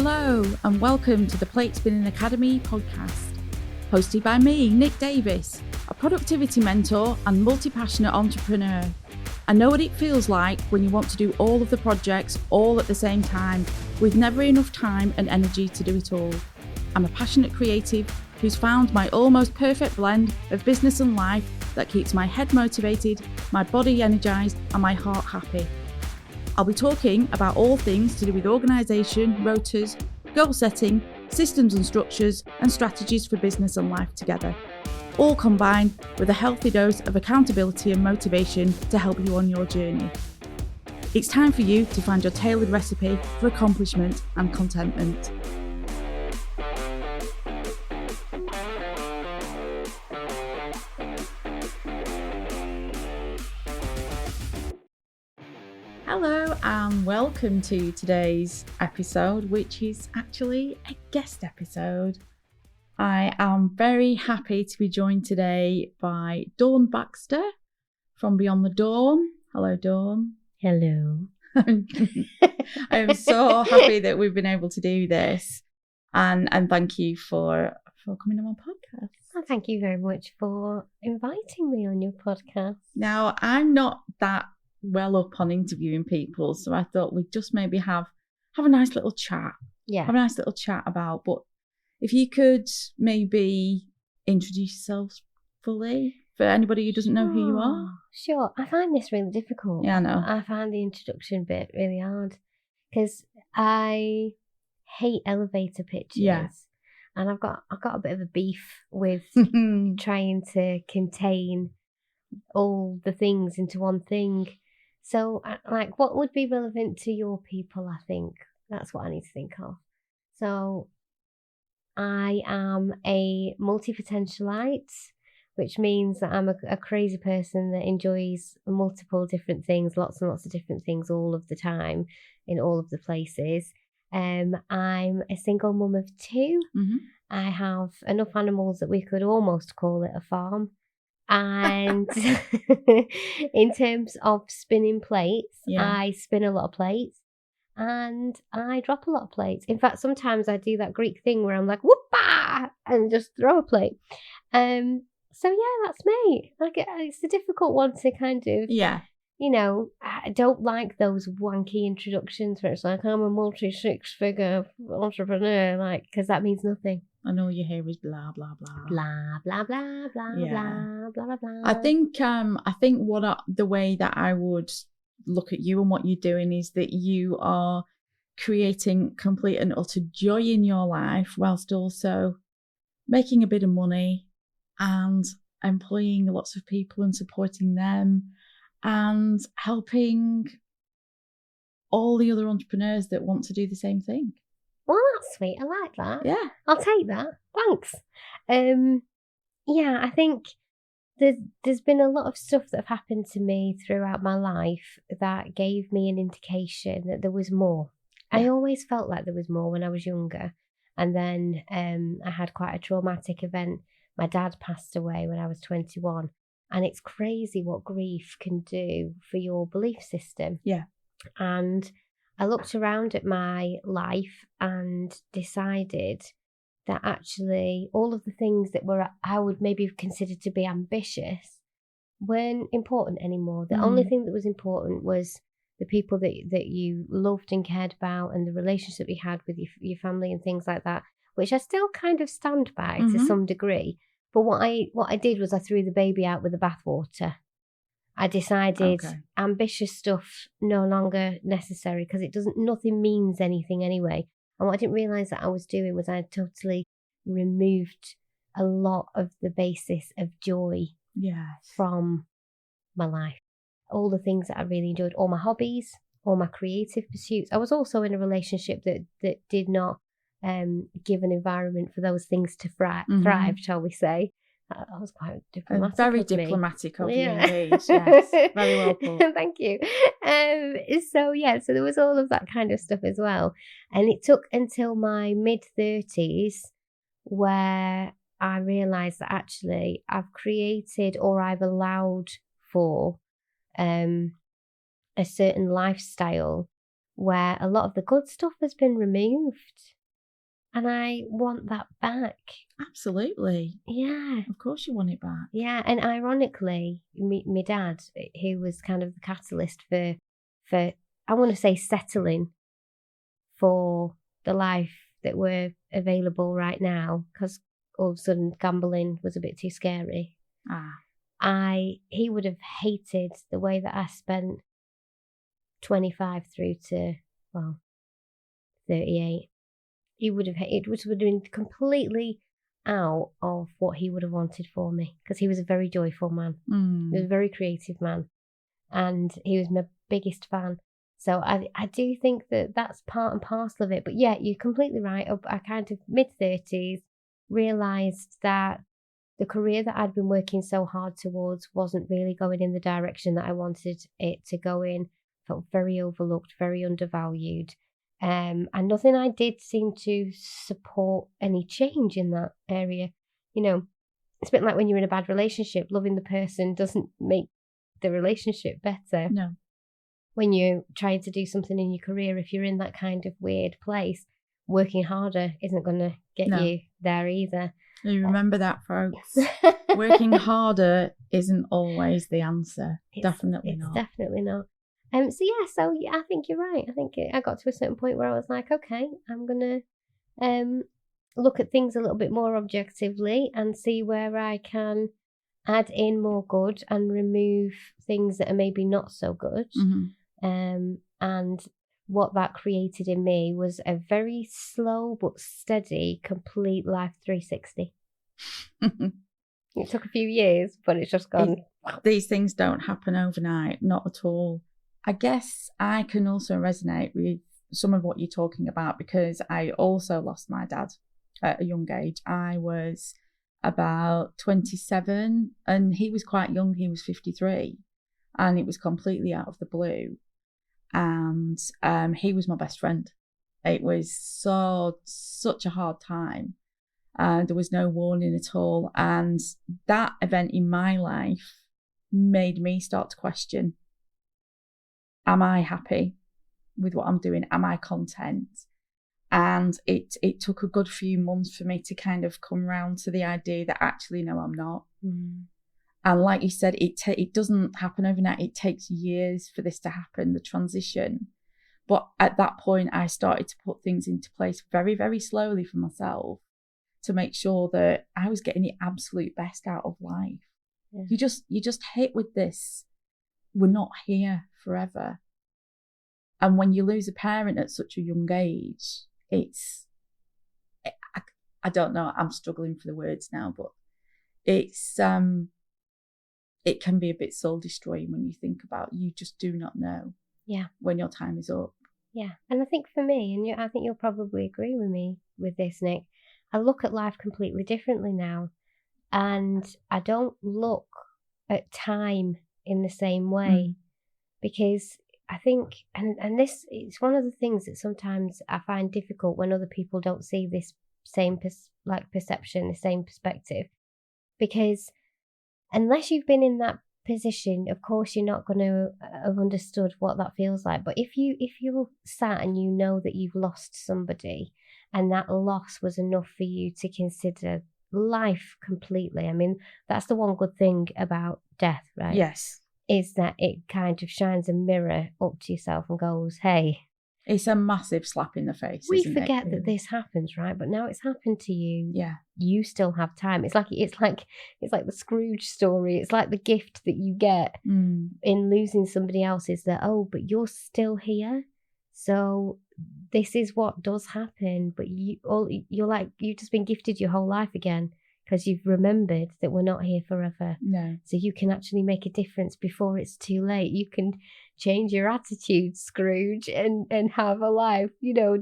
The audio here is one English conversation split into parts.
Hello and welcome to the Plate Spinning Academy podcast, hosted by me, Nic Davies, a productivity mentor and multi-passionate entrepreneur. I know what it feels like when you want to do all of the projects all at the same time, with never enough time and energy to do it all. I'm a passionate creative who's found my almost perfect blend of business and life that keeps my head motivated, my body energised and my heart happy. I'll be talking about all things to do with organisation, rotas, goal setting, systems and structures, and strategies for business and life together, all combined with a healthy dose of accountability and motivation to help you on your journey. It's time for you to find your tailored recipe for accomplishment and contentment. Hello and welcome to today's episode, which is actually a guest episode. I am very happy to be joined today by Dawn Baxter from Beyond the Dawn. Hello, Dawn. Hello. I am so happy that we've been able to do this, and thank you for coming on my podcast. Well, thank you very much for inviting me on your podcast. Now, I'm not that well up on interviewing people, so I thought we'd just maybe have a nice little chat. Yeah. Have a nice little chat about, but if you could maybe introduce yourselves fully for anybody who doesn't know who you are. Sure. I find this really difficult. Yeah, I know. I find the introduction bit really hard because I hate elevator pitches. Yeah. And I've got a bit of a beef with trying to contain all the things into one thing. So, like, what would be relevant to your people, I think? That's what I need to think of. So, I am a multi-potentialite, which means that I'm a crazy person that enjoys multiple different things, lots and lots of different things all of the time, in all of the places. I'm a single mum of two. Mm-hmm. I have enough animals that we could almost call it a farm. And in terms of spinning plates, I spin a lot of plates and I drop a lot of plates. In fact, sometimes I do that Greek thing where I'm like, whoop-ah, and just throw a plate. So yeah, that's me. It's a difficult one to kind of, you know, I don't like those wanky introductions where it's like, I'm a multi-six-figure entrepreneur, like, because that means nothing. And all you hear is blah blah blah blah blah blah blah blah blah blah blah. I think the way that I would look at you and what you're doing is that you are creating complete and utter joy in your life whilst also making a bit of money and employing lots of people and supporting them and helping all the other entrepreneurs that want to do the same thing. Well, that's sweet. I like that. Yeah. I'll take that. Thanks. Yeah, I think there's been a lot of stuff that have happened to me throughout my life that gave me an indication that there was more. Yeah. I always felt like there was more when I was younger. And then I had quite a traumatic event. My dad passed away when I was 21. And it's crazy what grief can do for your belief system. Yeah. And I looked around at my life and decided that actually all of the things that I would maybe have considered to be ambitious weren't important anymore. The only thing that was important was the people that you loved and cared about and the relationship you had with your family and things like that, which I still kind of stand by to some degree. But what I did was I threw the baby out with the bathwater. I decided ambitious stuff no longer necessary because nothing means anything anyway. And what I didn't realise that I was doing was I had totally removed a lot of the basis of joy from my life. All the things that I really enjoyed, all my hobbies, all my creative pursuits. I was also in a relationship that did not give an environment for those things to thrive, shall we say. That was quite diplomatic. Very diplomatic of you, indeed. Yes, very well put. Thank you. So there was all of that kind of stuff as well. And it took until my mid-30s where I realised that actually I've created or I've allowed for a certain lifestyle where a lot of the good stuff has been removed. And I want that back. Absolutely. Yeah. Of course you want it back. Yeah. And ironically, my dad, who was kind of the catalyst for I want to say settling for the life that we're available right now, because all of a sudden gambling was a bit too scary. He would have hated the way that I spent 25 through to 38. He would have been completely out of what he would have wanted for me, because he was a very joyful man. He was a very creative man, and he was my biggest fan. So I do think that that's part and parcel of it. But yeah, you're completely right. I kind of mid-30s realised that the career that I'd been working so hard towards wasn't really going in the direction that I wanted it to go in. Felt very overlooked, very undervalued. And nothing I did seemed to support any change in that area. You know, it's a bit like when you're in a bad relationship, loving the person doesn't make the relationship better. No. When you're trying to do something in your career, if you're in that kind of weird place, working harder isn't going to get you there either. You remember that, folks. Working harder isn't always the answer. Definitely not. Definitely not. So I think you're right. I think I got to a certain point where I was like, okay, I'm going to look at things a little bit more objectively and see where I can add in more good and remove things that are maybe not so good. And what that created in me was a very slow but steady, complete life 360. It took a few years, but it's just gone. These things don't happen overnight, not at all. I guess I can also resonate with some of what you're talking about, because I also lost my dad at a young age. I was about 27 and he was quite young. He was 53, and it was completely out of the blue. And he was my best friend. It was such a hard time. There was no warning at all. And that event in my life made me start to question, am I happy with what I'm doing? Am I content? And it took a good few months for me to kind of come around to the idea that actually, no, I'm not. And like you said, it doesn't happen overnight. It takes years for this to happen, the transition. But at that point, I started to put things into place very, very slowly for myself to make sure that I was getting the absolute best out of life. Yeah. You just hit with this. We're not here forever. And when you lose a parent at such a young age, I don't know, I'm struggling for the words now, but it can be a bit soul destroying when you think about, you just do not know when your time is up. Yeah. And I think for me, and I think you'll probably agree with me with this, Nic, I look at life completely differently now. And I don't look at time in the same way, because I think, and this, it's one of the things that sometimes I find difficult when other people don't see this same perception, the same perspective, because unless you've been in that position, of course you're not going to have understood what that feels like. But if you're sat and you know that you've lost somebody, and that loss was enough for you to consider life completely, I mean, that's the one good thing about death, right? Yes. Is that it kind of shines a mirror up to yourself and goes, hey. It's a massive slap in the face. We forget that this happens, right? But now it's happened to you. Yeah. You still have time. It's like the Scrooge story. It's like the gift that you get in losing somebody else is that, oh, but you're still here. So this is what does happen. But you're like, you've just been gifted your whole life again, because you've remembered that we're not here forever. No. So you can actually make a difference before it's too late. You can change your attitude, Scrooge, and have a life,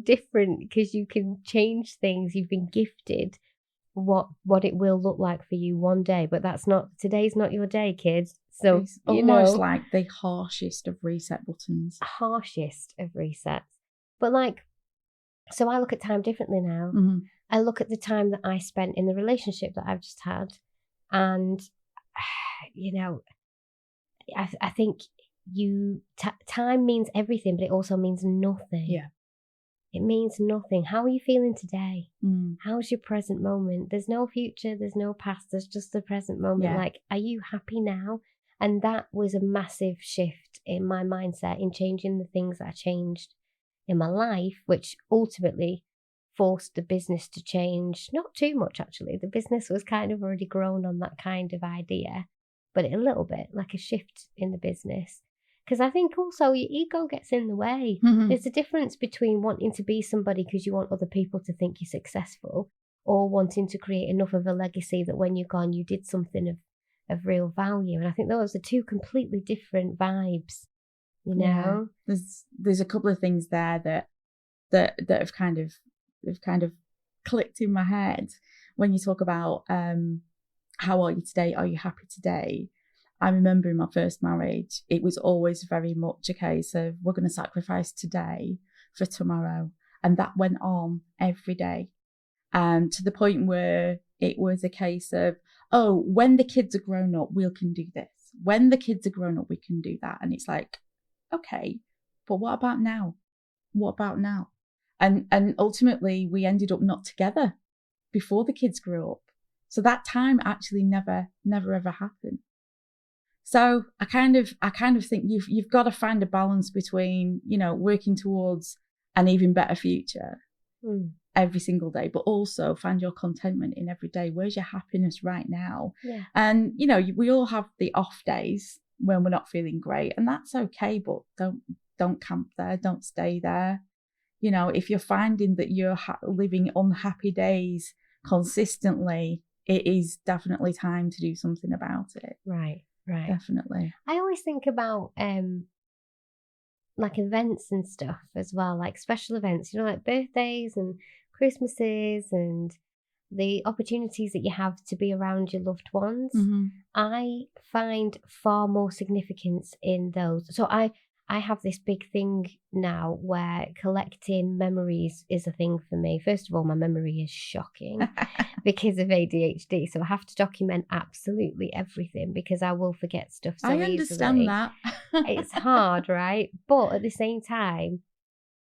different, because you can change things. You've been gifted what it will look like for you one day, but today's not your day, kids. So it's almost like the harshest of reset buttons. Harshest of resets. But so I look at time differently now. Mm-hmm. I look at the time that I spent in the relationship that I've just had, and I think time means everything, but it also means nothing. Yeah. It means nothing. How are you feeling today? Mm. How's your present moment? There's no future, there's no past, there's just the present moment. Yeah. Like, are you happy now? And that was a massive shift in my mindset, in changing the things that I changed in my life, which ultimately forced the business to change. Not too much, actually. The business was kind of already grown on that kind of idea, but a little bit, like a shift in the business. Because I think also your ego gets in the way. Mm-hmm. There's a difference between wanting to be somebody because you want other people to think you're successful, or wanting to create enough of a legacy that when you're gone, you did something of real value. And I think those are two completely different vibes, you know? Yeah. There's a couple of things there that have kind of clicked in my head when you talk about how are you today? Are you happy today? I remember in my first marriage, it was always very much a case of we're going to sacrifice today for tomorrow. And that went on every day. To the point where it was a case of, oh, when the kids are grown up, we can do this. When the kids are grown up, we can do that. And it's like, okay, but what about now? What about now? And ultimately, we ended up not together before the kids grew up. So that time actually never ever happened. So I kind of think you've got to find a balance between, you know, working towards an even better future every single day, but also find your contentment in every day. Where's your happiness right now? Yeah. And, you know, we all have the off days when we're not feeling great, and that's okay, but don't camp there. Don't stay there. You know, if you're finding that you're living unhappy days consistently, it is definitely time to do something about it. Right. Definitely. I always think about like events and stuff as well, like special events, you know, like birthdays and Christmases and the opportunities that you have to be around your loved ones. Mm-hmm. I find far more significance in those. So I have this big thing now where collecting memories is a thing for me. First of all, my memory is shocking because of ADHD. So I have to document absolutely everything because I will forget stuff so easily. I understand that. It's hard, right? But at the same time,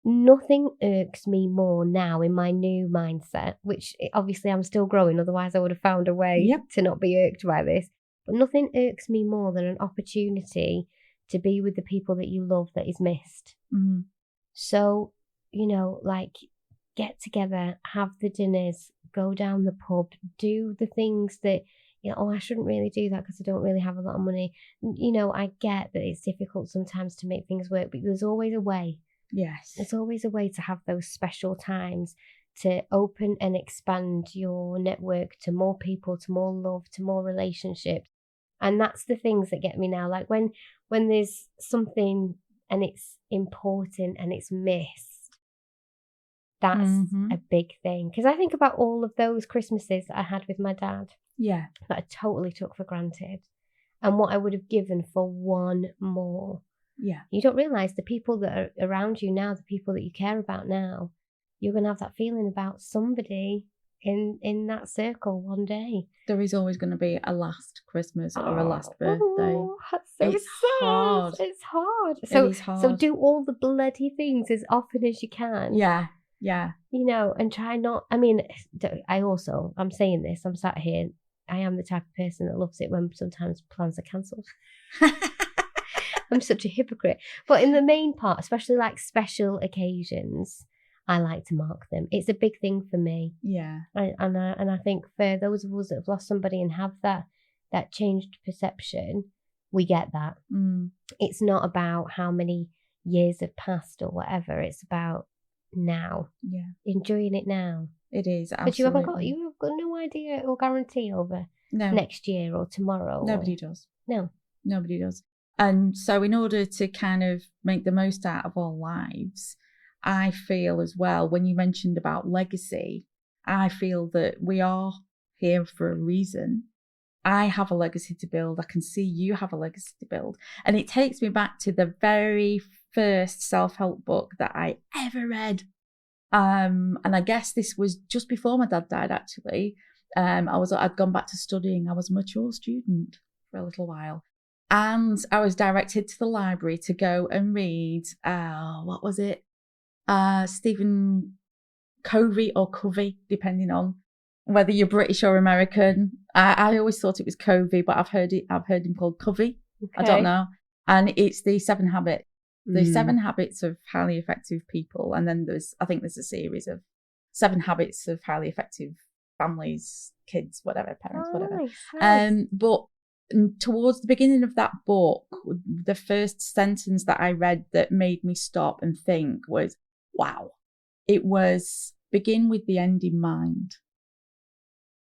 nothing irks me more now in my new mindset, which obviously I'm still growing. Otherwise, I would have found a way to not be irked by this. But nothing irks me more than an opportunity to be with the people that you love that is missed. Mm-hmm. So, you know, like get together, have the dinners, go down the pub, do the things that, you know, I shouldn't really do that because I don't really have a lot of money. You know, I get that it's difficult sometimes to make things work, but there's always a way. Yes. There's always a way to have those special times to open and expand your network to more people, to more love, to more relationships. And that's the things that get me now. Like when there's something and it's important and it's missed, that's a big thing. Because I think about all of those Christmases that I had with my dad. Yeah. That I totally took for granted. And what I would have given for one more. Yeah. You don't realise the people that are around you now, the people that you care about now, you're going to have that feeling about somebody in that circle one day. There is always going to be a last Christmas or a last birthday. That's so it's hard. It's hard. It is hard. So do all the bloody things as often as you can. Yeah. You know, and try not. I mean, I'm saying this. I'm sat here. I am the type of person that loves it when sometimes plans are cancelled. I'm such a hypocrite. But in the main part, especially like special occasions, I like to mark them. It's a big thing for me. Yeah. And I think for those of us that have lost somebody and have that changed perception, we get that. It's not about how many years have passed or whatever. It's about now. Yeah. Enjoying it now. It is, absolutely. But you have got no idea or guarantee over next year or tomorrow. Nobody does. No. Nobody does. And so in order to kind of make the most out of our lives, I feel as well, when you mentioned about legacy, I feel that we are here for a reason. I have a legacy to build. I can see you have a legacy to build. And it takes me back to the very first self-help book that I ever read. And I guess this was just before my dad died, actually. I'd gone back to studying. I was a mature student for a little while. And I was directed to the library to go and read, what was it? Stephen Covey or Covey, depending on whether you're British or American. I always thought it was Covey, but I've heard him called Covey. Okay. I don't know. And it's the 7 Habits. The 7 Habits of Highly Effective People. And then I think there's a series of 7 Habits of Highly Effective Families, kids, whatever, parents, whatever. Nice. But towards the beginning of that book, the first sentence that I read that made me stop and think was, wow. It was, begin with the end in mind.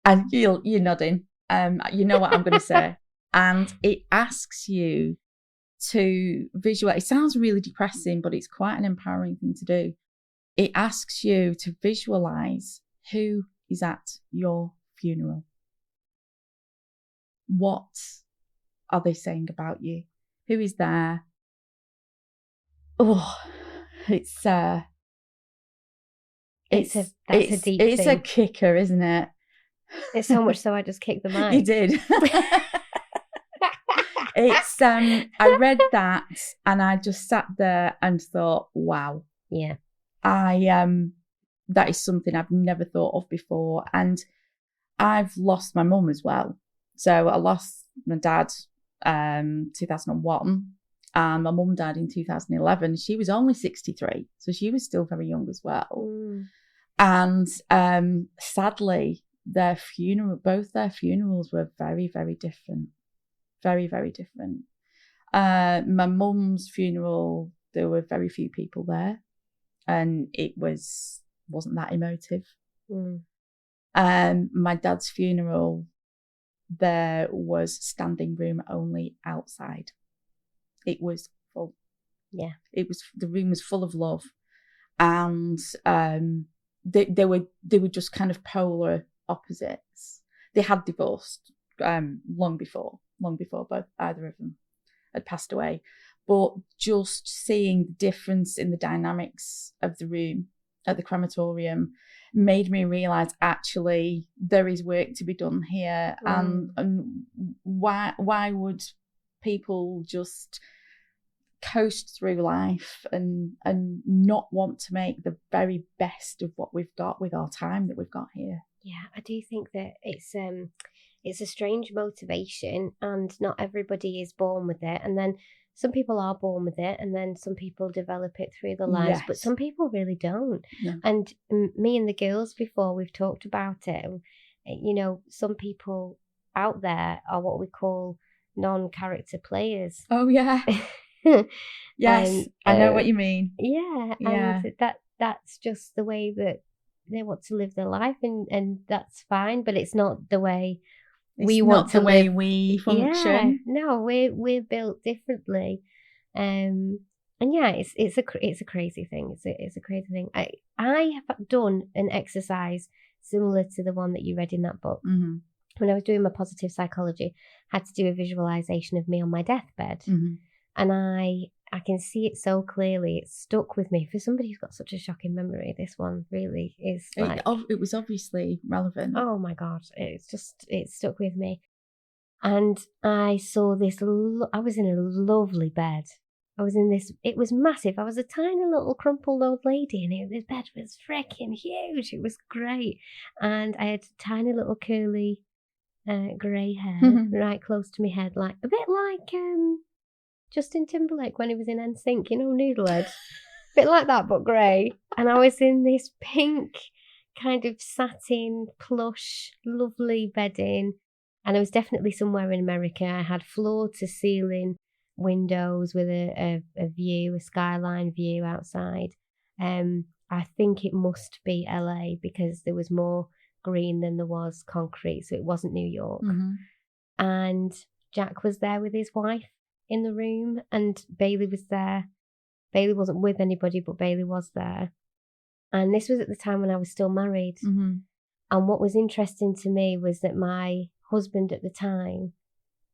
And you're nodding. You know what I'm going to say. And it asks you to visualize. It sounds really depressing, but it's quite an empowering thing to do. It asks you to visualize who is at your funeral. What are they saying about you? Who is there? Oh, it's a deep thing. It's a kicker, isn't it? It's so much so I just kicked the mic. You did. It's I read that and I just sat there and thought, wow. Yeah. That is something I've never thought of before. And I've lost my mum as well. So I lost my dad 2001 and my mum died in 2011. She was only 63, so she was still very young as well. And sadly, both their funerals were very, very different. Very, very different. My mum's funeral, there were very few people there, and it wasn't that emotive. My dad's funeral, there was standing room only outside. It was full. Yeah. The room was full of love, and they were just kind of polar opposites. They had divorced long before either of them had passed away, but just seeing the difference in the dynamics of the room at the crematorium made me realize actually there is work to be done here. And why would people just coast through life and not want to make the very best of what we've got with our time that we've got here? Yeah, I do think that it's a strange motivation, and not everybody is born with it. And then some people are born with it, and then some people develop it through their lives, but some people really don't. No. And me and the girls before, we've talked about it. Some people out there are what we call non-character players. Oh, yeah. Yes, I know what you mean. Yeah, and that's just the way that they want to live their life, and that's fine, but it's not the way we want to live. It's not the way we function. Yeah, no, we're built differently, and yeah, it's a crazy thing. It's a crazy thing. I have done an exercise similar to the one that you read in that book. Mm-hmm. When I was doing my positive psychology, I had to do a visualization of me on my deathbed, and I can see it so clearly. It stuck with me. For somebody who's got such a shocking memory, this one really is like... It was obviously relevant. Oh my God. It stuck with me. And I saw this... I was in a lovely bed. It was massive. I was a tiny little crumpled old lady, and this bed was freaking huge. It was great. And I had tiny little curly grey hair right close to my head, like a bit like... Justin Timberlake when he was in NSYNC, Noodlehead. Bit like that, but grey. And I was in this pink kind of satin, plush, lovely bedding. And I was definitely somewhere in America. I had floor-to-ceiling windows with a skyline view outside. I think it must be LA because there was more green than there was concrete, so it wasn't New York. And Jack was there with his wife in the room, and Bailey was there. Bailey wasn't with anybody, but Bailey was there. And this was at the time when I was still married. And what was interesting to me was that my husband at the time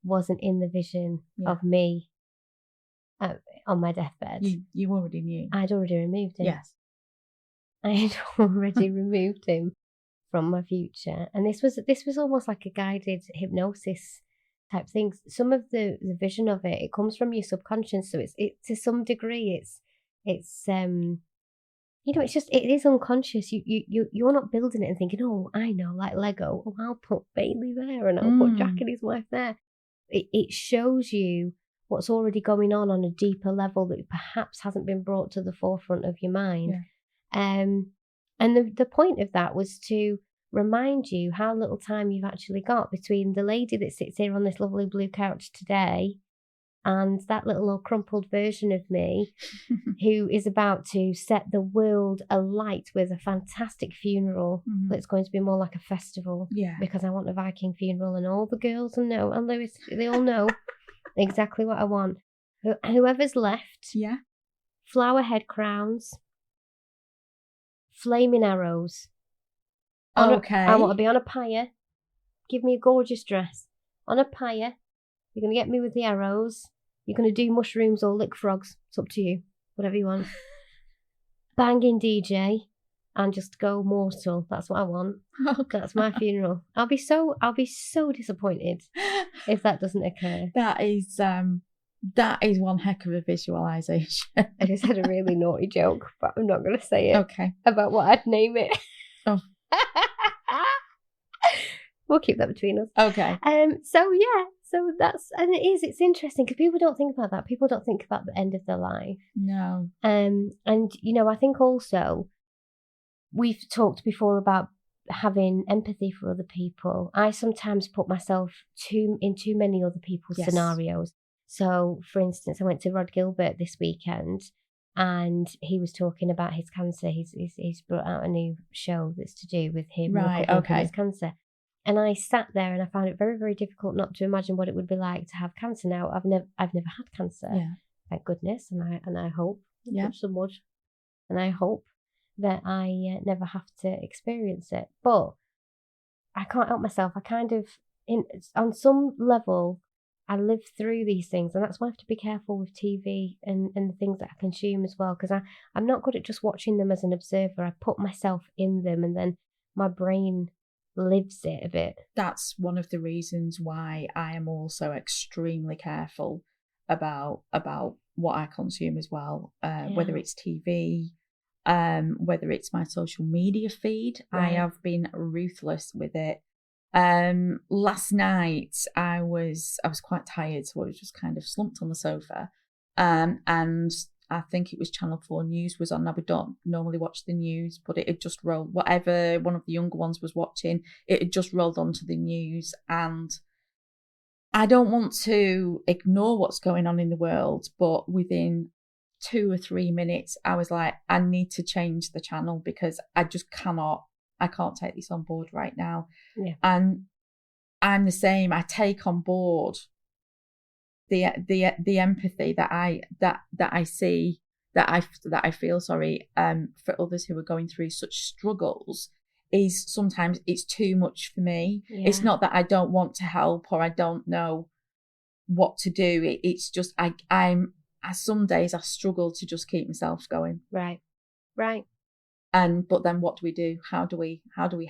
wasn't in the vision of me on my deathbed. You already knew. I'd already removed him. Yes. I had already removed him from my future. And this was almost like a guided hypnosis type things. Some of the vision of it comes from your subconscious. So it to some degree, it's it's just, it is unconscious. You're not building it and thinking, oh, I know, like Lego. Oh, I'll put Bailey there and I'll put Jack and his wife there. It shows you what's already going on a deeper level that perhaps hasn't been brought to the forefront of your mind. Yeah. And the point of that was to remind you how little time you've actually got between the lady that sits here on this lovely blue couch today and that little old crumpled version of me who is about to set the world alight with a fantastic funeral that's going to be more like a festival. Yeah. Because I want a Viking funeral, and all the girls and Lewis, they all know exactly what I want. Whoever's left, flower head crowns, flaming arrows. Okay. I want to be on a pyre. Give me a gorgeous dress. On a pyre. You're going to get me with the arrows. You're going to do mushrooms or lick frogs. It's up to you. Whatever you want. Banging DJ and just go mortal. That's what I want. That's my funeral. I'll be so disappointed if that doesn't occur. That is one heck of a visualization. I just had a really naughty joke, but I'm not going to say it. Okay. About what I'd name it. Oh. We'll keep that between us. Okay. So that's, and it's interesting because people don't think about that. People don't think about the end of their life. No. And I think also we've talked before about having empathy for other people. I sometimes put myself in too many other people's scenarios. So, for instance, I went to Rod Gilbert this weekend, and he was talking about his cancer. He's brought out a new show that's to do with him recovering his cancer. And I sat there and I found it very, very difficult not to imagine what it would be like to have cancer. Now, I've never had cancer, thank goodness, and I hope, touch some wood, and I hope that I never have to experience it. But I can't help myself. I kind of, on some level, I live through these things, and that's why I have to be careful with TV and the things that I consume as well, because I'm not good at just watching them as an observer. I put myself in them, and then my brain lives it a bit. That's one of the reasons why I am also extremely careful about what I consume as well, whether it's TV, whether it's my social media feed. Right. I have been ruthless with it. Last night I was quite tired, so I was just kind of slumped on the sofa, and I think it was Channel 4 News was on. Now, we don't normally watch the news, but it had just rolled. Whatever one of the younger ones was watching, it had just rolled onto the news. And I don't want to ignore what's going on in the world, but within 2 or 3 minutes, I was like, I need to change the channel because I just can't take this on board right now. Yeah. And I'm the same. I take on board the empathy that I see, that I feel for others who are going through such struggles. Is sometimes it's too much for me. Yeah. It's not that I don't want to help or I don't know what to do. It's just I'm some days I struggle to just keep myself going. Right. But then what do we do? How do we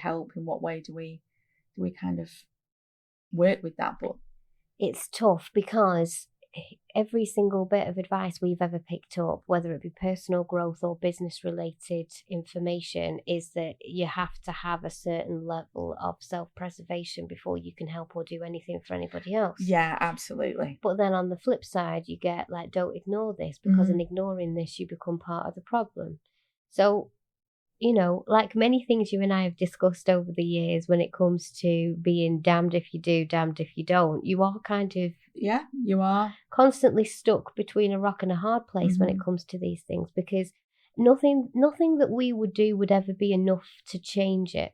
help? In what way do we kind of work with that? But it's tough because every single bit of advice we've ever picked up, whether it be personal growth or business related information, is that you have to have a certain level of self-preservation before you can help or do anything for anybody else. Yeah, absolutely. But then on the flip side, you get like, don't ignore this, because in ignoring this, you become part of the problem. So, like many things you and I have discussed over the years, when it comes to being damned if you do, damned if you don't, you are kind of... Yeah, you are. Constantly stuck between a rock and a hard place when it comes to these things, because nothing that we would do would ever be enough to change it.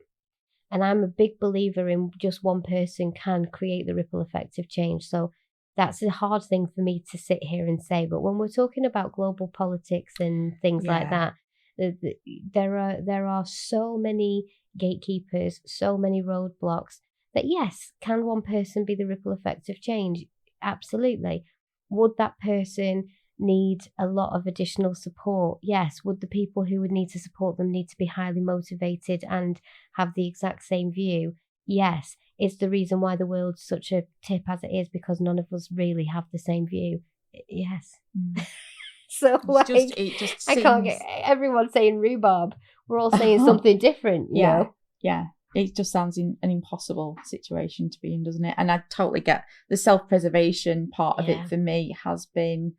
And I'm a big believer in just one person can create the ripple effect of change. So that's a hard thing for me to sit here and say. But when we're talking about global politics and things like that, there are so many gatekeepers, so many roadblocks that, yes, can one person be the ripple effect of change? Absolutely. Would that person need a lot of additional support? Yes. Would the people who would need to support them need to be highly motivated and have the exact same view? yes, is the reason why the world's such a tip as it is, because none of us really have the same view. Yes. So it just I seems... can't get everyone saying rhubarb. We're all saying something different, you know? Yeah. It just sounds an impossible situation to be in, doesn't it? And I totally get the self-preservation part of it. For me has been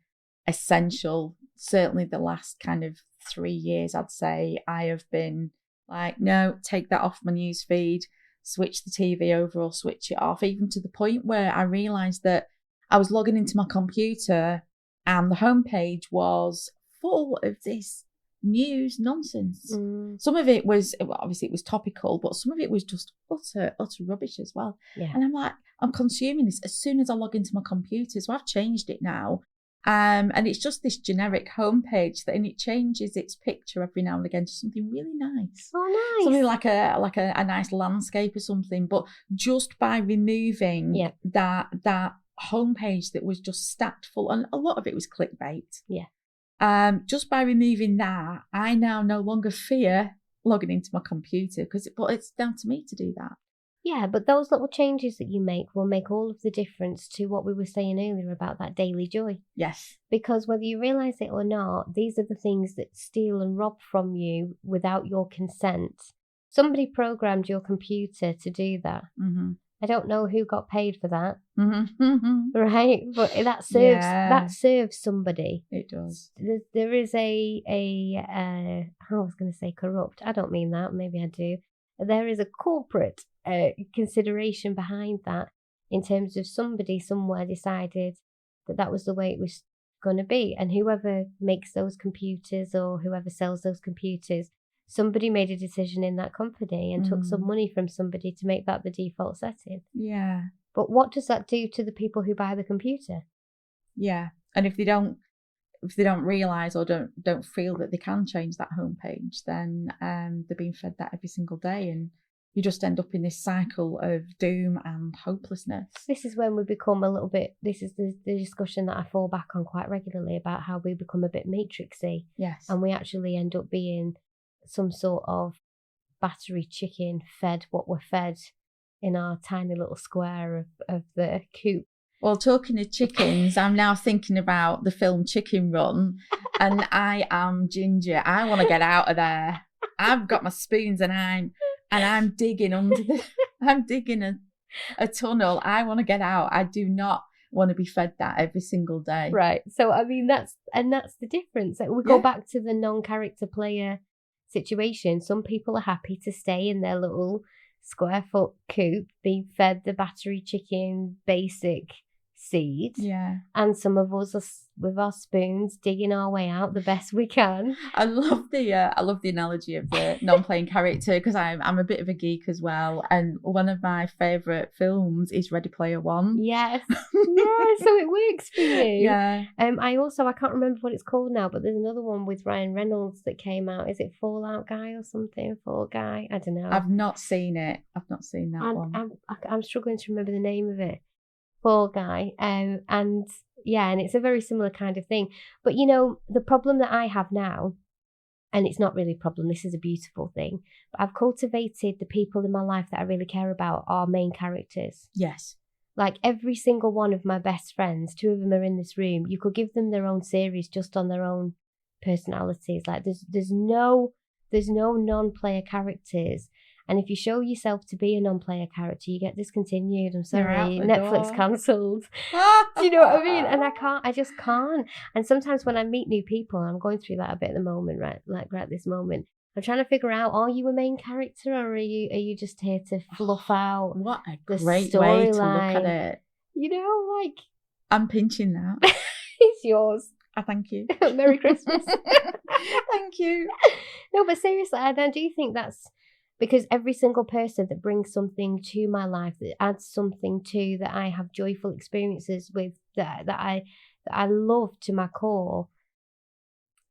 essential. Certainly the last kind of 3 years, I'd say, I have been like, no, take that off my news feed, switch the TV over or switch it off, even to the point where I realised that I was logging into my computer and the homepage was full of this news nonsense. Some of it was, obviously it was topical, but some of it was just utter rubbish as well. And I'm like, I'm consuming this as soon as I log into my computer. So I've changed it now. And it's just this generic homepage and it changes its picture every now and again to something really nice. Oh, nice. Something like a nice landscape or something. But just by removing that homepage that was just stacked full, and a lot of it was clickbait. Just by removing that, I now no longer fear logging into my computer but it's down to me to do that. Yeah, but those little changes that you make will make all of the difference to what we were saying earlier about that daily joy. Yes. Because whether you realise it or not, these are the things that steal and rob from you without your consent. Somebody programmed your computer to do that. I don't know who got paid for that, right? But that serves somebody. It does. There is I was going to say corrupt. I don't mean that. Maybe I do. There is a corporate consideration behind that, in terms of somebody somewhere decided that was the way it was going to be, and whoever makes those computers or whoever sells those computers, somebody made a decision in that company and took some money from somebody to make that the default setting. Yeah. But what does that do to the people who buy the computer? Yeah. And if they don't realise or don't feel that they can change that homepage, then they're being fed that every single day, and you just end up in this cycle of doom and hopelessness. This is when we become a little bit, this is the discussion that I fall back on quite regularly about how we become a bit matrixy. Yes. And we actually end up being some sort of battery chicken fed what we're fed in our tiny little square of the coop. Well, talking of chickens, I'm now thinking about the film Chicken Run, and I am Ginger. I want to get out of there. I've got my spoons and I'm digging I'm digging a tunnel. I want to get out. I do not want to be fed that every single day. Right. So I mean that's the difference. We go back to the non-character player situation. Some people are happy to stay in their little square foot coop being fed the battery chicken basic seed. Yeah. And some of us are with our spoons digging our way out the best we can. I love the analogy of the non-playing character, because I'm a bit of a geek as well, and one of my favourite films is Ready Player One. Yes. Yeah, so it works for you. Yeah. I can't remember what it's called now, but there's another one with Ryan Reynolds that came out. Is it Fallout Guy or something? Fall Guy? I don't know. I've not seen it. I've not seen that one. I'm struggling to remember the name of it. Fall Guy. And it's a very similar kind of thing. But you know, the problem that I have now, and it's not really a problem, this is a beautiful thing, but I've cultivated the people in my life that I really care about are main characters. Yes. Like every single one of my best friends, 2 of them are in this room, you could give them their own series just on their own personalities. Like there's no non-player characters. And if you show yourself to be a non-player character, you get discontinued. I'm sorry, Netflix cancelled. Do you know what I mean? And I just can't. And sometimes when I meet new people, I'm going through that a bit at the moment, right this moment, I'm trying to figure out, are you a main character or are you just here to fluff out what a the great way to look storyline? at it. You know, like... I'm pinching that. It's yours. Thank you. Merry Christmas. Thank you. No, but seriously, I do think that's... Because every single person that brings something to my life, that adds something to, that I have joyful experiences with, that I love to my core,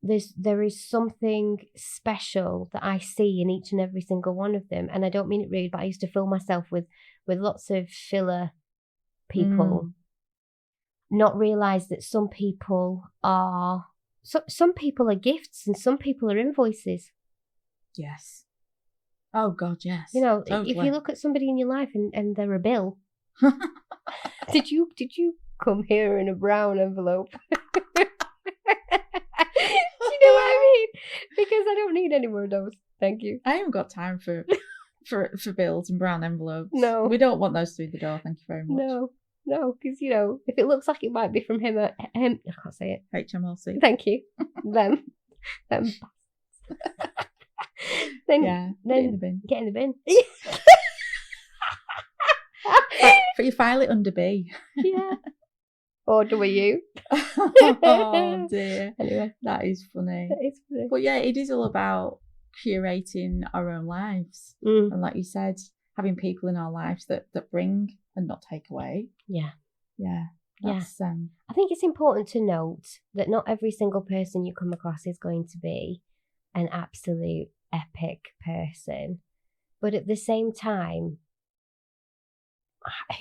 there is something special that I see in each and every single one of them. And I don't mean it rude, but I used to fill myself with lots of filler people. Not realise that some people are gifts and some people are invoices. Yes. Oh God, yes. You know, totally. if you look at somebody in your life and they're a bill, did you come here in a brown envelope? Do you know what I mean? Because I don't need any more of those. Thank you. I haven't got time for bills and brown envelopes. No. We don't want those through the door, thank you very much. No, because, you know, if it looks like it might be from him, I can't say it. HMRC. Thank you. Them. Then get in the bin. Get in the bin. But you file it under B. Yeah. Or do you? Oh dear. Anyway. That is funny. That is funny. But yeah, it is all about curating our own lives. And like you said, having people in our lives that bring and not take away. Yeah. Yeah. That's, I think it's important to note that not every single person you come across is going to be an absolute epic person. But at the same time,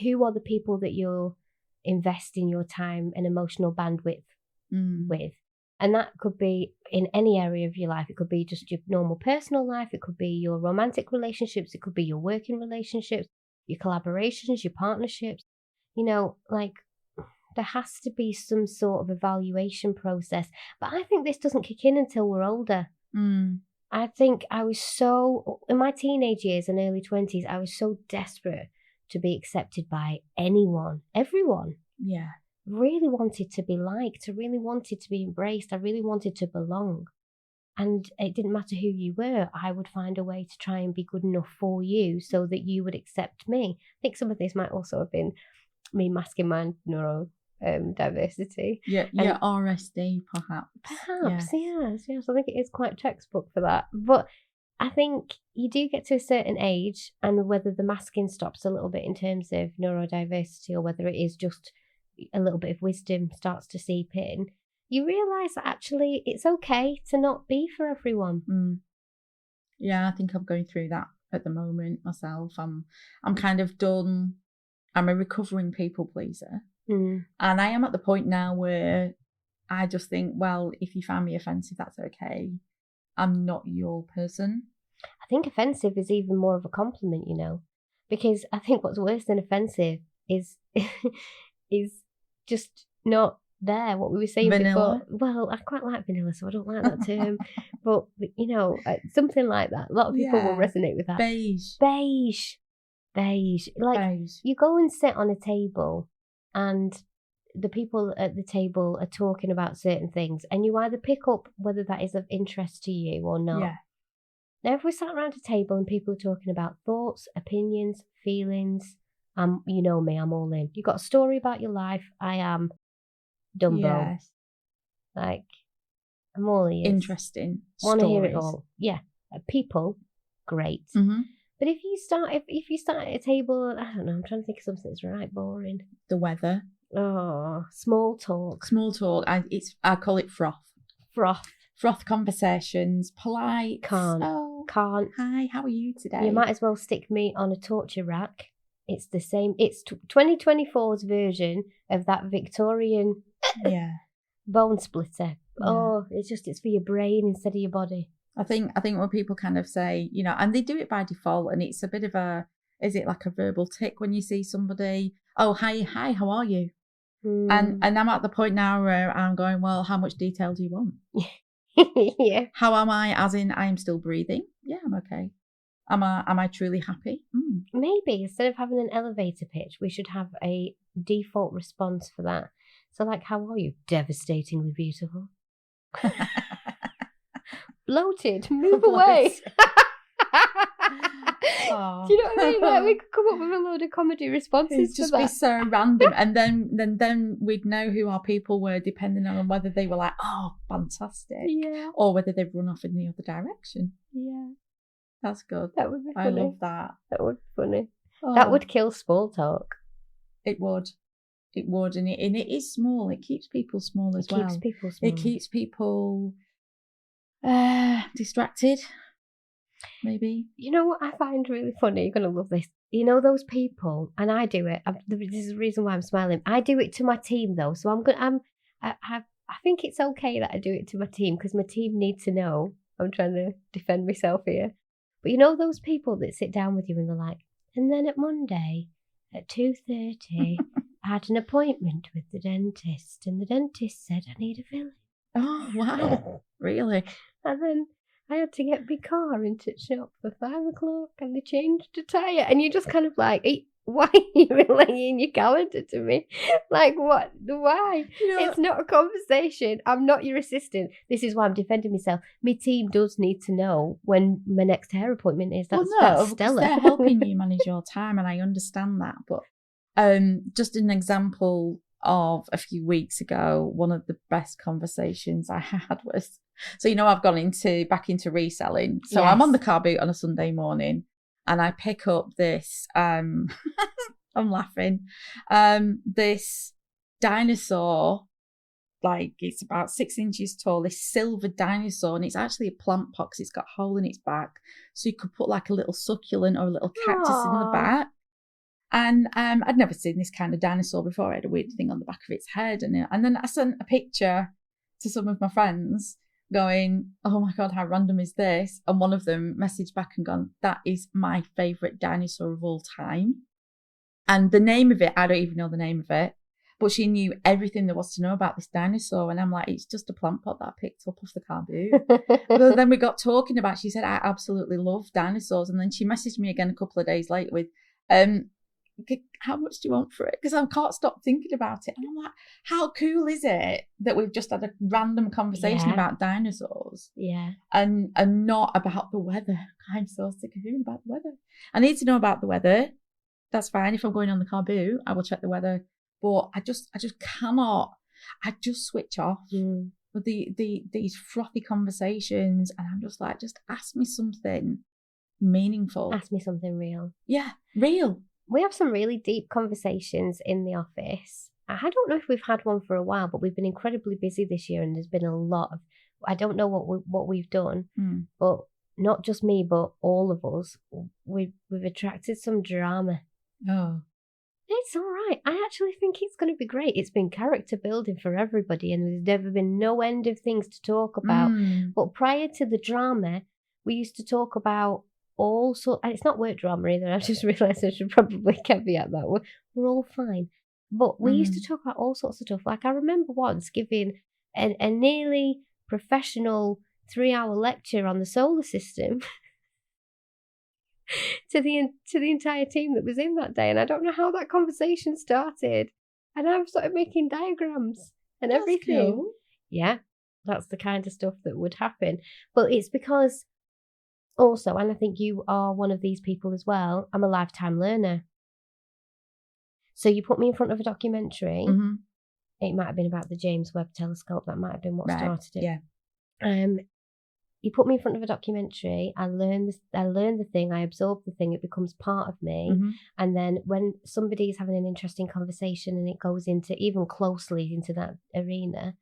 who are the people that you're investing your time and emotional bandwidth with? And that could be in any area of your life. It could be just your normal personal life. It could be your romantic relationships. It could be your working relationships, your collaborations, your partnerships. You know, like, there has to be some sort of evaluation process. But I think this doesn't kick in until we're older. I think I was so, in my teenage years and early 20s, I was so desperate to be accepted by anyone, everyone. Yeah. Really wanted to be liked. I really wanted to be embraced. I really wanted to belong. And it didn't matter who you were. I would find a way to try and be good enough for you so that you would accept me. I think some of this might also have been me masking my neurodiversity. Yeah, your RSD, perhaps. Perhaps, yes. I think it is quite textbook for that. But I think you do get to a certain age, and whether the masking stops a little bit in terms of neurodiversity or whether it is just a little bit of wisdom starts to seep in, you realise that actually it's okay to not be for everyone. Yeah, I think I'm going through that at the moment myself. I'm kind of done. I'm a recovering people pleaser. And I am at the point now where I just think, well, if you find me offensive, that's okay. I'm not your person. I think offensive is even more of a compliment, you know, because I think what's worse than offensive is just not there. What we were saying vanilla. before. Well, I quite like vanilla, so I don't like that term. But, you know, something like that. A lot of people will resonate with that. Beige. Like, beige. You go and sit on a table and the people at the table are talking about certain things, and you either pick up whether that is of interest to you or not. Yeah. Now, if we sat around a table and people are talking about thoughts, opinions, feelings, you know me, I'm all in. You got a story about your life, I am Dumbo. Yes. Like, I'm all ears. Interesting. Want to hear it all. Yeah. People, great. But if you start at a table, I don't know, I'm trying to think of something that's right boring. The weather. Oh, small talk. I call it froth. Froth conversations, polite. Can't. Hi, how are you today? You might as well stick me on a torture rack. It's the same. It's 2024's version of that Victorian bone splitter. Yeah. Oh, it's for your brain instead of your body. I think when people kind of say, you know, and they do it by default, and it's a bit of is it like a verbal tick when you see somebody? Oh, hi, how are you? And I'm at the point now where I'm going, well, how much detail do you want? Yeah. How am I? As in, I am still breathing. Yeah, I'm okay. Am I truly happy? Maybe instead of having an elevator pitch, we should have a default response for that. So, like, how are you? Devastatingly beautiful. Bloated. Move away. Do you know what I mean? Like, we could come up with a load of comedy responses It'd just be so random, and then we'd know who our people were, depending on whether they were like, oh, fantastic, or whether they've run off in the other direction. Yeah, that's good. That would be funny. I love that. That would be funny. That would kill small talk. It would, and it is small. It keeps people small as well. It keeps people small. It keeps people distracted. Maybe. You know what I find really funny? You're going to love this. You know those people, and I do it. This is the reason why I'm smiling. I do it to my team though, so I think it's okay that I do it to my team because my team need to know. I'm trying to defend myself here, But you know those people that sit down with you and they're like, and then at Monday at 2:30, I had an appointment with the dentist, and the dentist said I need a filling. Oh, wow. Really? And then I had to get my car into the shop for 5:00, and they changed the tyre. And you're just kind of like, why are you relaying your calendar to me? Like, what? Why? It's not a conversation. I'm not your assistant. This is why I'm defending myself. My team does need to know when my next hair appointment is. That's stellar. They're helping you manage your time, and I understand that. But just an example of a few weeks ago, one of the best conversations I had was, so I've gone back into reselling. So yes. I'm on the car boot on a Sunday morning, and I pick up this, I'm laughing, this dinosaur, like it's about 6 inches tall, this silver dinosaur, and it's actually a plant pot because it's got a hole in its back. So you could put like a little succulent or a little cactus in the back. And I'd never seen this kind of dinosaur before. It had a weird thing on the back of its head. And then I sent a picture to some of my friends going, oh my God, how random is this? And one of them messaged back and gone, that is my favourite dinosaur of all time. And the name of it, I don't even know the name of it, but she knew everything there was to know about this dinosaur. And I'm like, it's just a plant pot that I picked up off the car boot. But then we got talking about, she said, I absolutely love dinosaurs. And then she messaged me again a couple of days later with, how much do you want for it? Because I can't stop thinking about it. And I'm like, how cool is it that we've just had a random conversation about dinosaurs? Yeah. And not about the weather. I'm so sick of hearing about the weather. I need to know about the weather. That's fine. If I'm going on the car boot, I will check the weather. But I just cannot. I just switch off with these frothy conversations, and I'm just like, just ask me something meaningful. Ask me something real. Yeah, real. We have some really deep conversations in the office. I don't know if we've had one for a while, but we've been incredibly busy this year, and there's been a lot of, I don't know what we've done, but not just me, but all of us, we've attracted some drama. Oh. It's all right. I actually think it's going to be great. It's been character building for everybody, and there's never been no end of things to talk about. But prior to the drama, we used to talk about all sorts, and it's not work drama either. I've just realised I should probably caveat that. We're all fine. But we used to talk about all sorts of stuff. Like I remember once giving a nearly professional 3-hour lecture on the solar system to the entire team that was in that day. And I don't know how that conversation started. And I was sort of making diagrams and that's everything. Cool. Yeah, that's the kind of stuff that would happen. But it's because also, and I think you are one of these people as well, I'm a lifetime learner. So you put me in front of a documentary. It might have been about the James Webb Telescope. That might have been what started it. Yeah. You put me in front of a documentary. I learn the thing. I absorb the thing. It becomes part of me. And then when somebody's having an interesting conversation and it goes into even closely into that arena,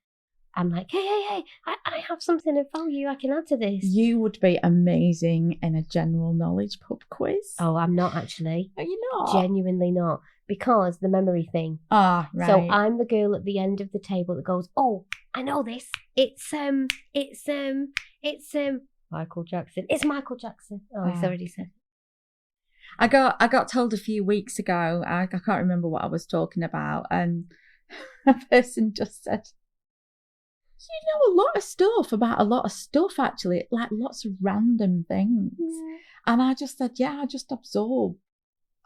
I'm like, hey, I have something of value I can add to this. You would be amazing in a general knowledge pub quiz. Oh, I'm not actually. Are you not? Genuinely not. Because the memory thing. Ah, right. So I'm the girl at the end of the table that goes, oh, I know this. It's Michael Jackson. It's Michael Jackson. Oh, he's already said. I got told a few weeks ago, I can't remember what I was talking about, and a person just said, you know a lot of stuff about a lot of stuff, actually, like lots of random things. Yeah. And I just said, yeah, I just absorb.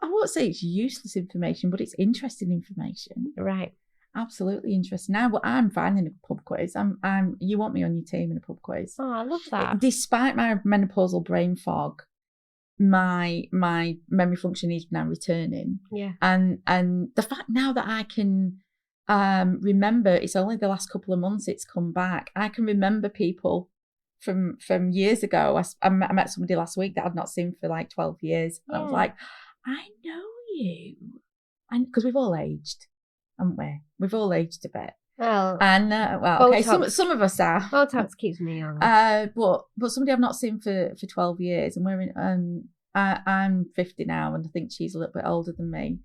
I won't say it's useless information, but it's interesting information. Right. Absolutely interesting. Now, I'm fine in a pub quiz. You want me on your team in a pub quiz. Oh, I love that. Despite my menopausal brain fog, my memory function is now returning. Yeah. And the fact now that I can remember, it's only the last couple of months it's come back. I can remember people from years ago. I met somebody last week that I'd not seen for like 12 years. And I was like, I know you. And because we've all aged, haven't we? We've all aged a bit. Well, and okay, some of us are. Botox keeps me young. But somebody I've not seen for 12 years, and we're in. I'm 50 now, and I think she's a little bit older than me.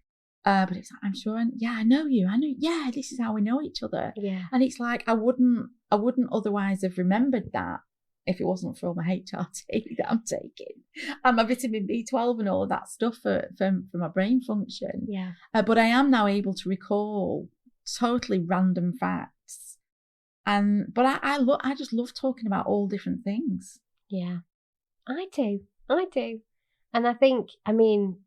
But it's like, I'm sure, I know you. I know, yeah, this is how we know each other. Yeah. And it's like I wouldn't otherwise have remembered that. if it wasn't for all my HRT that I'm taking and my vitamin B12 and all of that stuff for my brain function. Yeah. But I am now able to recall totally random facts. But I just love talking about all different things. Yeah, I do. And I think, I mean,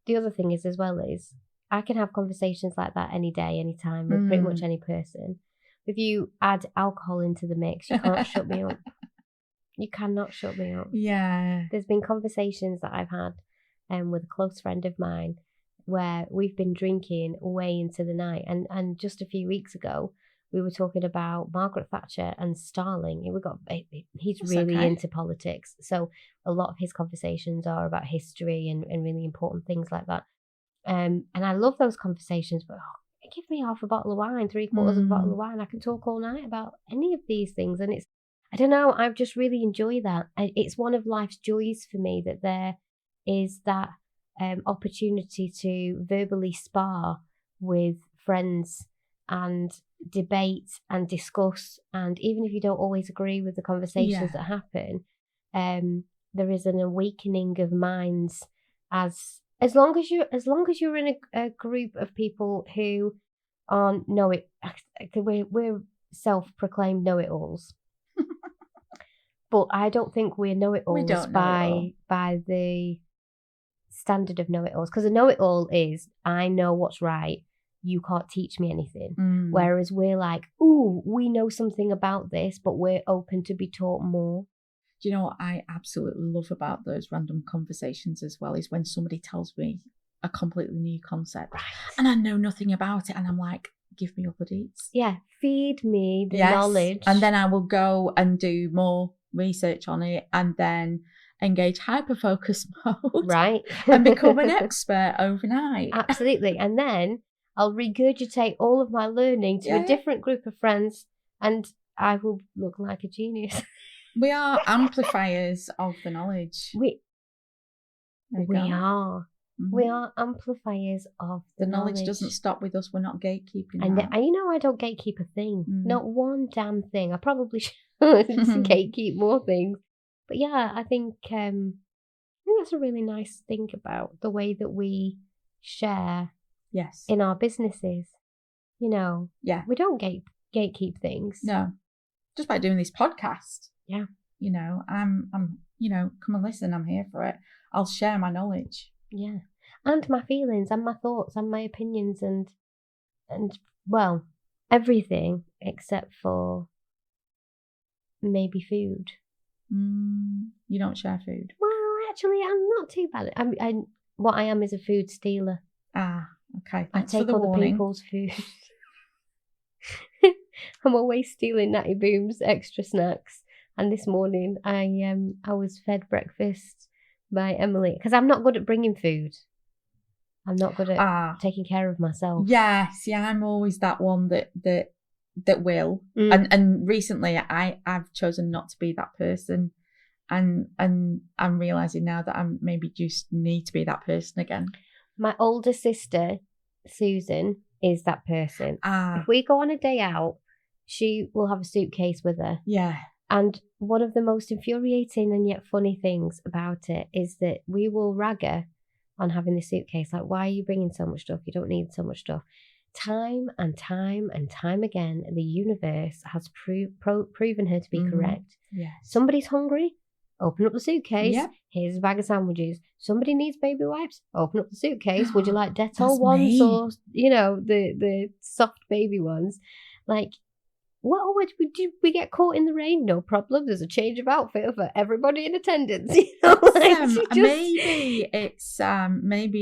the other thing is as well is I can have conversations like that any day, any time with pretty much any person. If you add alcohol into the mix, you can't shut me up. You cannot shut me up. Yeah. There's been conversations that I've had with a close friend of mine where we've been drinking way into the night. And just a few weeks ago, we were talking about Margaret Thatcher and Starling. He's really into politics. So a lot of his conversations are about history and really important things like that. And I love those conversations, but give me half a bottle of wine, 3/4 of a bottle of wine. I can talk all night about any of these things. And I don't know, I just really enjoy that. It's one of life's joys for me that there is that opportunity to verbally spar with friends and debate and discuss. And even if you don't always agree with the conversations that happen, there is an awakening of minds as long as you're in a group of people who aren't we're self-proclaimed know-it-alls. But I don't think we're know-it-alls by the standard of know-it-alls. Because a know-it-all is, I know what's right, you can't teach me anything. Whereas we're like, ooh, we know something about this, but we're open to be taught more. Do you know what I absolutely love about those random conversations as well is when somebody tells me a completely new concept and I know nothing about it and I'm like, give me all the deets. Yeah, feed me the knowledge. And then I will go and do more research on it and then engage hyper-focus mode. Right. And become an expert overnight. Absolutely. And then I'll regurgitate all of my learning to a different group of friends and I will look like a genius. We are amplifiers of the knowledge. We are. We are amplifiers of the knowledge. Doesn't stop with us. We're not gatekeeping. And I don't gatekeep a thing. Not one damn thing. I probably should gatekeep more things. But yeah, I think that's a really nice thing about the way that we share in our businesses. You know, we don't gatekeep things. No, just by doing this podcast. Yeah. You know, I'm come and listen, I'm here for it. I'll share my knowledge. Yeah. And my feelings and my thoughts and my opinions and well, everything except for maybe food. You don't share food? Well, actually, I'm not too bad. What I am is a food stealer. Ah, okay. I take other people's food. I'm always stealing Natty Boom's extra snacks. And this morning, I was fed breakfast by Emily because I'm not good at bringing food. I'm not good at taking care of myself. Yes, I'm always that one that will. And recently, I've chosen not to be that person, and I'm realizing now that I maybe just need to be that person again. My older sister, Susan, is that person. If we go on a day out, she will have a suitcase with her. Yeah. And one of the most infuriating and yet funny things about it is that we will rag her on having the suitcase. Like, why are you bringing so much stuff? You don't need so much stuff. Time and time and time again, the universe has proven her to be correct. Yes. Somebody's hungry, open up the suitcase. Yep. Here's a bag of sandwiches. Somebody needs baby wipes, open up the suitcase. Would you like Dettol That's ones me. or, the soft baby ones? Like, what would we get caught in the rain? No problem. There's a change of outfit for everybody in attendance. Maybe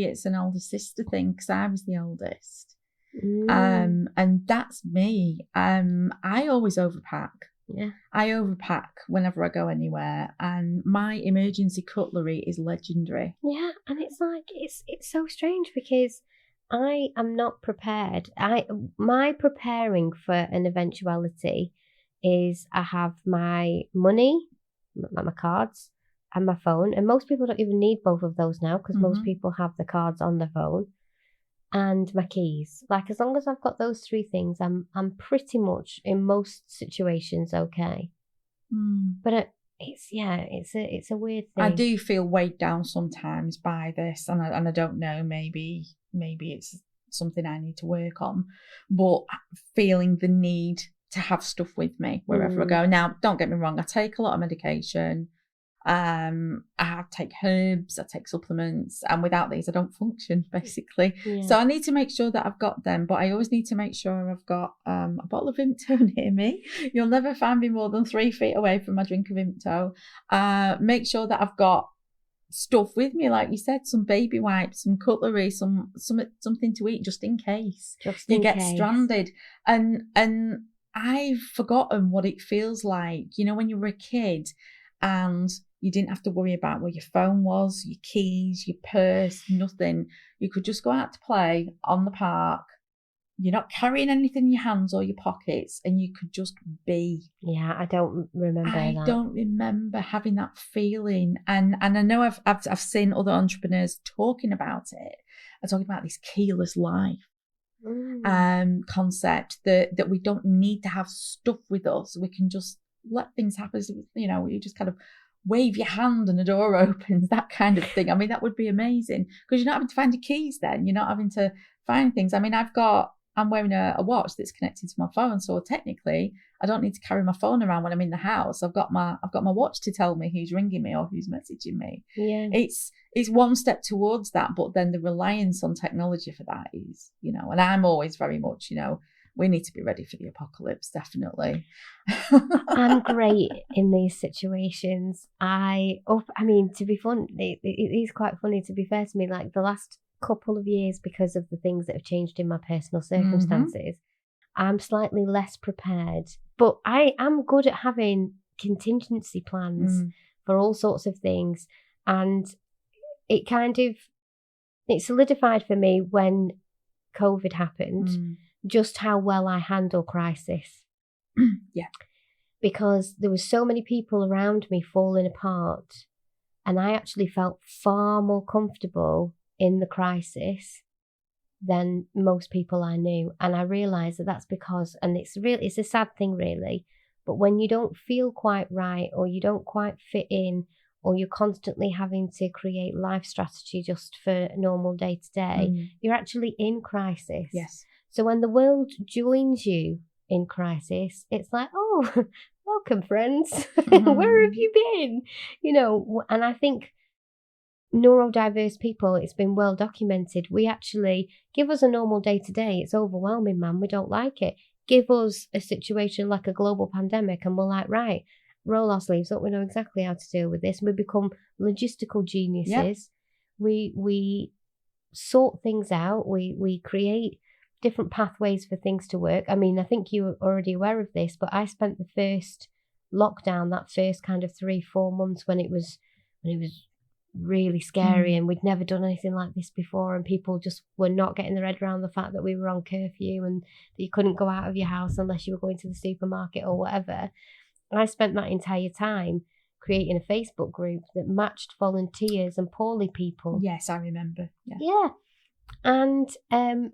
it's an older sister thing because I was the oldest, and that's me. I always overpack. Yeah, I overpack whenever I go anywhere, and my emergency cutlery is legendary. Yeah, and it's like it's so strange because I am not prepared. My preparing for an eventuality is I have my money, my cards, and my phone. And most people don't even need both of those now because most people have the cards on their phone. And my keys. Like, as long as I've got those three things, I'm pretty much in most situations okay. But it's a weird thing. I do feel weighed down sometimes by this, and I don't know, maybe it's something I need to work on, but feeling the need to have stuff with me wherever I go. Now, don't get me wrong, I take a lot of medication. I take herbs, I take supplements, and without these I don't function, basically. So I need to make sure that I've got them, but I always need to make sure I've got a bottle of Vimto near me. You'll never find me more than 3 feet away from my drink of Vimto. Make sure that I've got stuff with me, like you said, some baby wipes, some cutlery, something to eat, just in case you get stranded. And I've forgotten what it feels like, when you were a kid and you didn't have to worry about where your phone was, your keys, your purse, nothing. You could just go out to play on the park. You're not carrying anything in your hands or your pockets, and you could just be. Yeah, I don't remember that. I don't remember having that feeling. And I know I've seen other entrepreneurs talking about it. I'm talking about this keyless life concept that we don't need to have stuff with us. We can just let things happen. You just kind of wave your hand and a door opens, that kind of thing. I mean, that would be amazing, because you're not having to find your keys then. You're not having to find things. I mean, I'm wearing a watch that's connected to my phone, so technically I don't need to carry my phone around when I'm in the house. I've got my watch to tell me who's ringing me or who's messaging me. Yeah, it's one step towards that, but then the reliance on technology for that is, and I'm always very much, we need to be ready for the apocalypse, definitely. I'm great in these situations. To be fun, it is quite funny, to be fair to me, like the last couple of years, because of the things that have changed in my personal circumstances, I'm slightly less prepared, but I am good at having contingency plans for all sorts of things. And it solidified for me when COVID happened, just how well I handle crisis. Yeah. Because there were so many people around me falling apart, and I actually felt far more comfortable in the crisis than most people I knew. And I realised that that's because, and it's a sad thing really, but when you don't feel quite right, or you don't quite fit in, or you're constantly having to create life strategy just for normal day to day, you're actually in crisis. Yes. So when the world joins you in crisis, it's like, oh, welcome friends. Where have you been? And I think neurodiverse people, it's been well documented. We actually, give us a normal day to day, it's overwhelming, man. We don't like it. Give us a situation like a global pandemic and we're like, right, roll our sleeves up. We know exactly how to deal with this. We become logistical geniuses. Yep. We sort things out. We create different pathways for things to work. I mean, I think you're already aware of this, but I spent the first lockdown, that first kind of 3-4 months when it was really scary, and we'd never done anything like this before, and people just were not getting their head around the fact that we were on curfew and that you couldn't go out of your house unless you were going to the supermarket or whatever. I spent that entire time creating a Facebook group that matched volunteers and poorly people. Yes, I remember. Yeah. And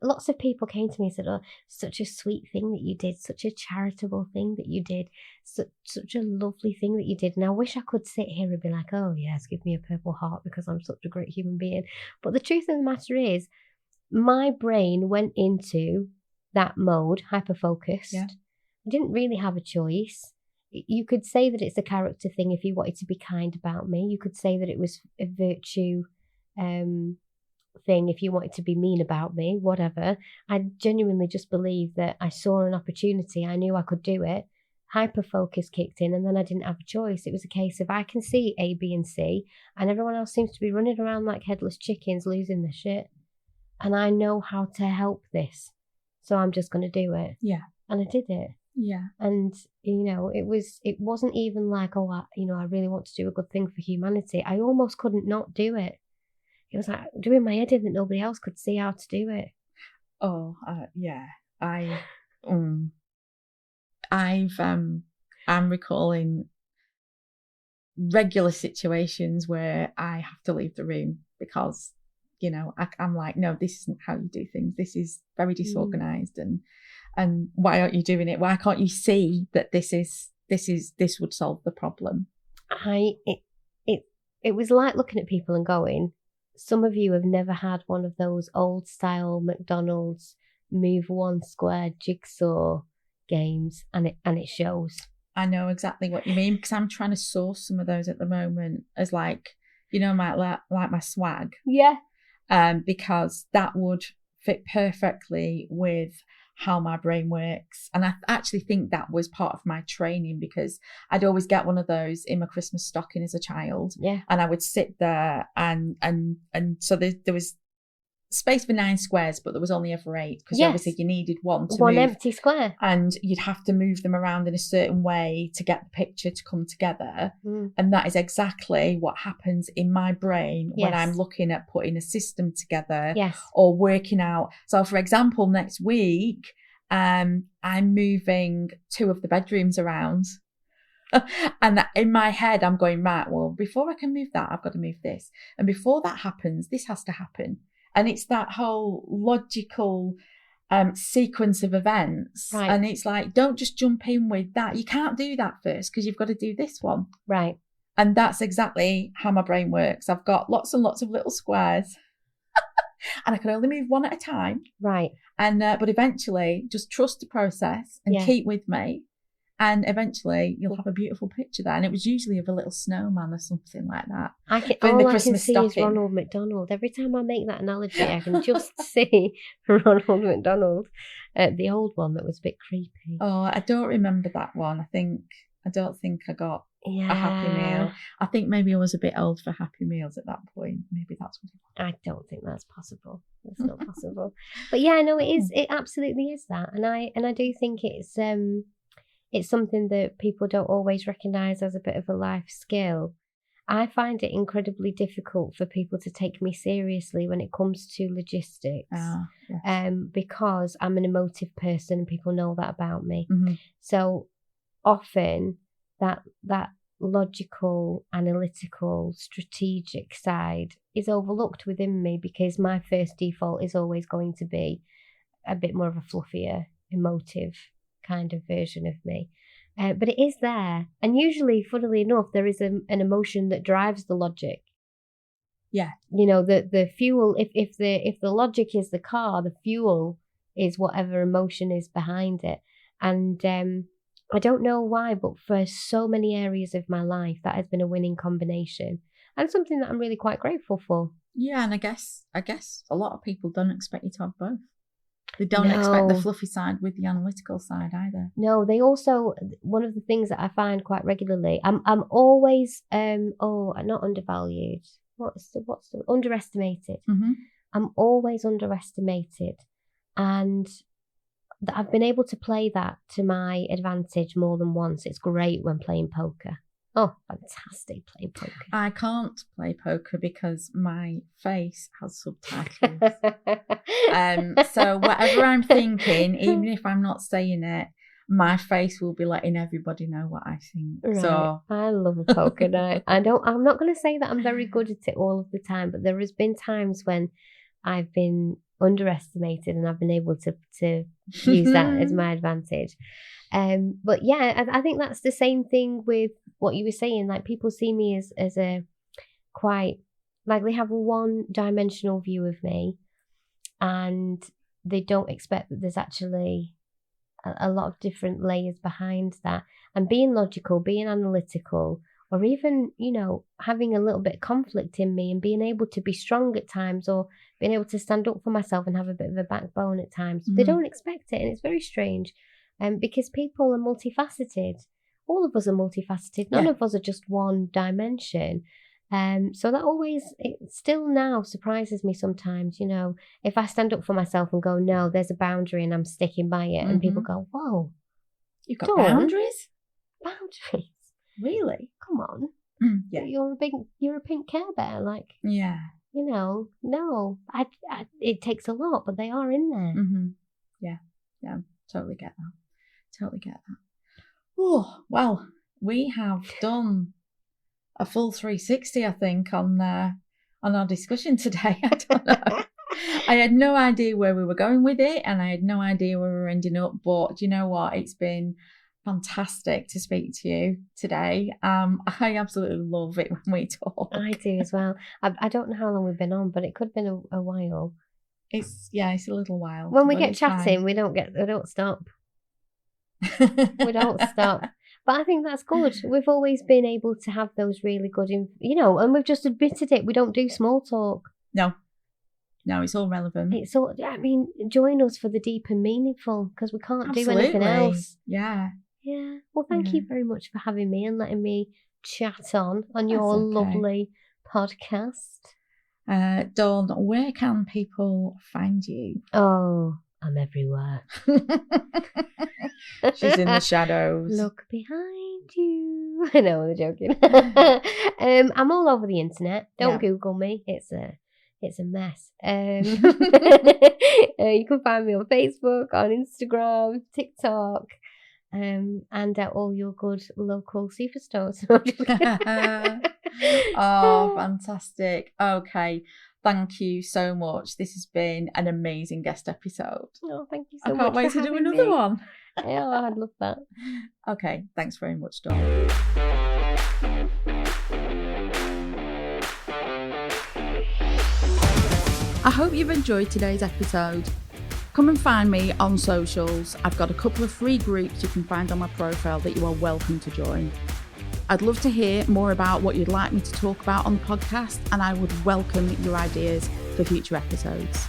lots of people came to me and said, oh, such a sweet thing that you did, such a charitable thing that you did, such a lovely thing that you did. And I wish I could sit here and be like, oh yes, give me a purple heart because I'm such a great human being. But the truth of the matter is, my brain went into that mode, hyper-focused. Yeah. I didn't really have a choice. You could say that it's a character thing if you wanted to be kind about me. You could say that it was a virtue thing if you wanted to be mean about me, whatever. I genuinely just believe that I saw an opportunity. I knew I could do it. Hyper-focus kicked in, and then I didn't have a choice. It was a case of I can see A, B, and C, and everyone else seems to be running around like headless chickens losing their shit. And I know how to help this. So I'm just going to do it. Yeah. And I did it. Yeah. And, it wasn't even like, oh, I really want to do a good thing for humanity. I almost couldn't not do it. It was like doing my head in that nobody else could see how to do it. Oh, yeah. I'm recalling regular situations where I have to leave the room because, I'm like, no, this isn't how you do things. This is very disorganized, and why aren't you doing it? Why can't you see that this would solve the problem? it was like looking at people and going, some of you have never had one of those old style McDonald's move one square jigsaw games, and it shows. I know exactly what you mean, because I'm trying to source some of those at the moment as like, you know, my swag. Yeah. Because that would fit perfectly with how my brain works. And I actually think that was part of my training, because I'd always get one of those in my Christmas stocking as a child. Yeah. And I would sit there and so there was space for 9 squares, but there was only ever 8, because obviously you needed one to one move, empty square, and you'd have to move them around in a certain way to get the picture to come together. And that is exactly what happens in my brain when I'm looking at putting a system together or working out. So for example, next week I'm moving 2 of the bedrooms around. And in my head I'm going, right, well, before I can move that, I've got to move this, and before that happens, this has to happen. And it's that whole logical sequence of events. Right. And it's like, don't just jump in with that. You can't do that first, because you've got to do this one. Right. And that's exactly how my brain works. I've got lots and lots of little squares and I can only move one at a time. Right. And but eventually just trust the process and keep with me. And eventually you'll have a beautiful picture there. And it was usually of a little snowman or something like that. All I can see is Ronald McDonald. Every time I make that analogy, I can just see Ronald McDonald. The old one that was a bit creepy. Oh, I don't remember that one. I don't think I got a Happy Meal. I think maybe I was a bit old for Happy Meals at that point. Maybe that's what it was. I don't think that's possible. That's not possible. But yeah, no, it is. It absolutely is that. And I do think it's something that people don't always recognise as a bit of a life skill. I find it incredibly difficult for people to take me seriously when it comes to logistics, because I'm an emotive person and people know that about me. Mm-hmm. So often that logical, analytical, strategic side is overlooked within me, because my first default is always going to be a bit more of a fluffier, emotive kind of version of me. But it is there. And usually, funnily enough, there is an emotion that drives the logic. Yeah. You know, the fuel, if the logic is the car, the fuel is whatever emotion is behind it. And I don't know why, but for so many areas of my life, that has been a winning combination, and something that I'm really quite grateful for. Yeah, and I guess a lot of people don't expect you to have both. They don't expect the fluffy side with the analytical side either. No, they also, one of the things that I find quite regularly, I'm always not undervalued. What's the underestimated? Mm-hmm. I'm always underestimated, and I've been able to play that to my advantage more than once. It's great when playing poker. Oh, fantastic playing poker. I can't play poker because my face has subtitles. So whatever I'm thinking, even if I'm not saying it, my face will be letting everybody know what I think. Right. So I love a poker night. I'm not going to say that I'm very good at it all of the time, but there has been times when I've been underestimated and I've been able to use that as my advantage. But yeah, I think that's the same thing with what you were saying. Like, people see me as a quite, like, they have a one-dimensional view of me, and they don't expect that there's actually a lot of different layers behind that. And being logical, being analytical, or even, you know, having a little bit of conflict in me and being able to be strong at times, or being able to stand up for myself and have a bit of a backbone at times. Mm-hmm. They don't expect it, and it's very strange. Because people are multifaceted. All of us are multifaceted. None of us are just one dimension. So that always, it still now surprises me sometimes, you know, if I stand up for myself and go, no, there's a boundary and I'm sticking by it. Mm-hmm. And people go, whoa. You've got boundaries? Boundaries? Really? Come on. Yeah. You're a pink Care Bear. Like, yeah. You know, no, it takes a lot, but they are in there. Mm-hmm. Yeah. Yeah. Totally get that. Oh, well, we have done a full 360, I think, on our discussion today. I don't know. I had no idea where we were going with it, and I had no idea where we were ending up. But you know what? It's been fantastic to speak to you today. I absolutely love it when we talk. I do as well. I don't know how long we've been on, but it could have been a while. It's a little while. When we get chatting, we don't stop. We don't stop. But I think that's good. We've always been able to have those really good, and we've just admitted it. We don't do small talk. No, it's all relevant. It's all. I mean, join us for the deep and meaningful, because we can't do anything else. Yeah. Yeah. Well, thank you very much for having me and letting me chat on your lovely podcast. Dawn, where can people find you? Oh, I'm everywhere. She's in the shadows. Look behind you. I know, I'm joking. I'm all over the internet. Don't Google me. It's a mess. You can find me on Facebook, on Instagram, TikTok, and at all your good local superstores. Oh, fantastic. Okay. Thank you so much. This has been an amazing guest episode. Oh, thank you so much. I can't wait to do another one. Yeah, I'd love that. Okay. Thanks very much, Dawn. I hope you've enjoyed today's episode. Come and find me on socials. I've got a couple of free groups you can find on my profile that you are welcome to join. I'd love to hear more about what you'd like me to talk about on the podcast, and I would welcome your ideas for future episodes.